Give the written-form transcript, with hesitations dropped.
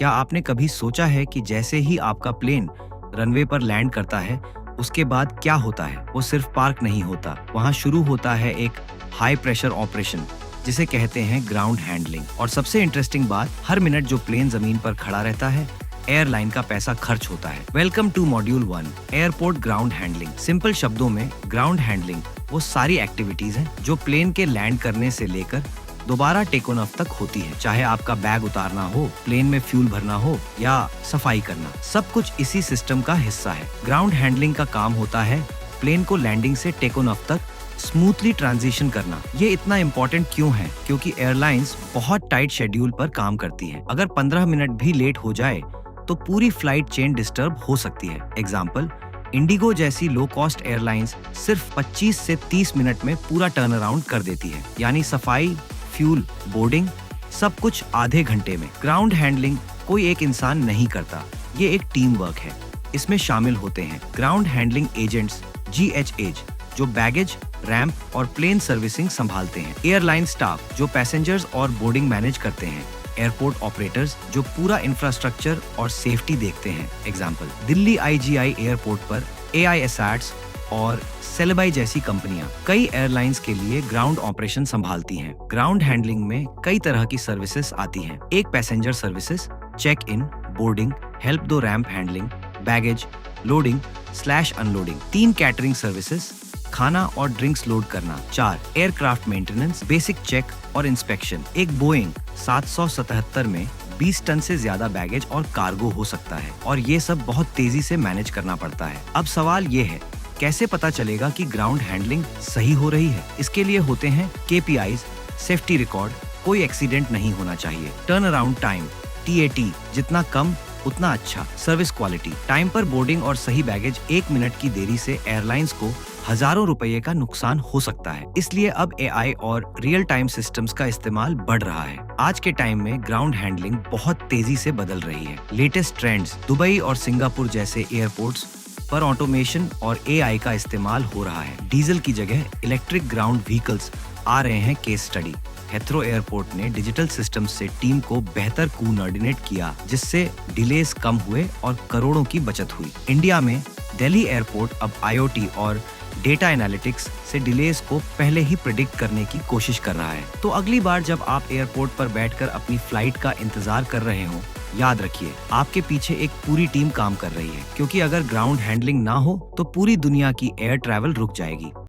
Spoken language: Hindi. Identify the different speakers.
Speaker 1: क्या आपने कभी सोचा है कि जैसे ही आपका प्लेन रनवे पर लैंड करता है, उसके बाद क्या होता है? वो सिर्फ पार्क नहीं होता, वहाँ शुरू होता है एक हाई प्रेशर ऑपरेशन जिसे कहते हैं ग्राउंड हैंडलिंग। और सबसे इंटरेस्टिंग बात, हर मिनट जो प्लेन जमीन पर खड़ा रहता है, एयरलाइन का पैसा खर्च होता है। Welcome to module 1, airport ground handling. Simple शब्दों में ग्राउंड हैंडलिंग वो सारी एक्टिविटीज हैं जो प्लेन के लैंड करने से लेकर दोबारा टेक ऑन ऑफ तक होती है। चाहे आपका बैग उतारना हो, प्लेन में फ्यूल भरना हो या सफाई करना, सब कुछ इसी सिस्टम का हिस्सा है। ग्राउंड हैंडलिंग का काम होता है प्लेन को लैंडिंग से टेक ऑन ऑफ तक स्मूथली ट्रांजिशन करना। ये इतना इम्पोर्टेंट क्यों है? क्योंकि एयरलाइंस बहुत टाइट शेड्यूल पर काम करती है। अगर 15 मिनट भी लेट हो जाए तो पूरी फ्लाइट चेन डिस्टर्ब हो सकती है। एग्जाम्पल, इंडिगो जैसी लो कॉस्ट एयरलाइंस सिर्फ 25 से 30 मिनट में पूरा टर्न अराउंड कर देती है, यानी सफाई, फ्यूल, बोर्डिंग, सब कुछ आधे घंटे में। ग्राउंड हैंडलिंग कोई एक इंसान नहीं करता, ये एक टीम वर्क है। इसमें शामिल होते हैं ग्राउंड हैंडलिंग एजेंट्स GHAs जो बैगेज, रैंप और प्लेन सर्विसिंग संभालते हैं, एयरलाइन स्टाफ जो पैसेंजर्स और बोर्डिंग मैनेज करते हैं, एयरपोर्ट ऑपरेटर्स जो पूरा इंफ्रास्ट्रक्चर और सेफ्टी देखते हैं। एग्जाम्पल, दिल्ली IGI एयरपोर्ट पर AISATS और सेलेबाई जैसी कंपनियां कई एयरलाइंस के लिए ग्राउंड ऑपरेशन संभालती हैं। ग्राउंड हैंडलिंग में कई तरह की सर्विसेज आती हैं। एक passenger services, check in, boarding, help दो ramp handling, baggage, loading / unloading. 3 catering services, खाना और ड्रिंक्स लोड करना। 4 एयरक्राफ्ट मेंटेनेंस, बेसिक चेक और इंस्पेक्शन। एक बोइंग 777 में 20 टन से ज्यादा बैगेज और कार्गो हो सकता है और ये सब बहुत तेजी से मैनेज करना पड़ता है। अब सवाल ये है, कैसे पता चलेगा कि ग्राउंड हैंडलिंग सही हो रही है? इसके लिए होते हैं KPIs, सेफ्टी रिकॉर्ड, कोई एक्सीडेंट नहीं होना चाहिए। टर्न अराउंड टाइम TAT, जितना कम उतना अच्छा। सर्विस क्वालिटी, टाइम पर बोर्डिंग और सही बैगेज। 1 मिनट की देरी से एयरलाइंस को हजारों रुपए का नुकसान हो सकता है। इसलिए अब AI और रियल टाइम सिस्टम्स का इस्तेमाल बढ़ रहा है। आज के टाइम में ग्राउंड हैंडलिंग बहुत तेजी से बदल रही है। लेटेस्ट ट्रेंड्स, दुबई और सिंगापुर जैसे एयरपोर्ट्स पर ऑटोमेशन और AI का इस्तेमाल हो रहा है। डीजल की जगह इलेक्ट्रिक ग्राउंड व्हीकल्स आ रहे हैं। केस स्टडी, हेथ्रो एयरपोर्ट ने डिजिटल सिस्टम से टीम को बेहतर कोऑर्डिनेट किया, जिससे डिलेज कम हुए और करोड़ों की बचत हुई। इंडिया में दिल्ली एयरपोर्ट अब IoT और डेटा एनालिटिक्स से डिलेज को पहले ही प्रेडिक्ट करने की कोशिश कर रहा है। तो अगली बार जब आप एयरपोर्ट पर बैठकर अपनी फ्लाइट का इंतजार कर रहे हो, याद रखिए आपके पीछे एक पूरी टीम काम कर रही है, क्योंकि अगर ग्राउंड हैंडलिंग ना हो तो पूरी दुनिया की एयर ट्रैवल रुक जाएगी।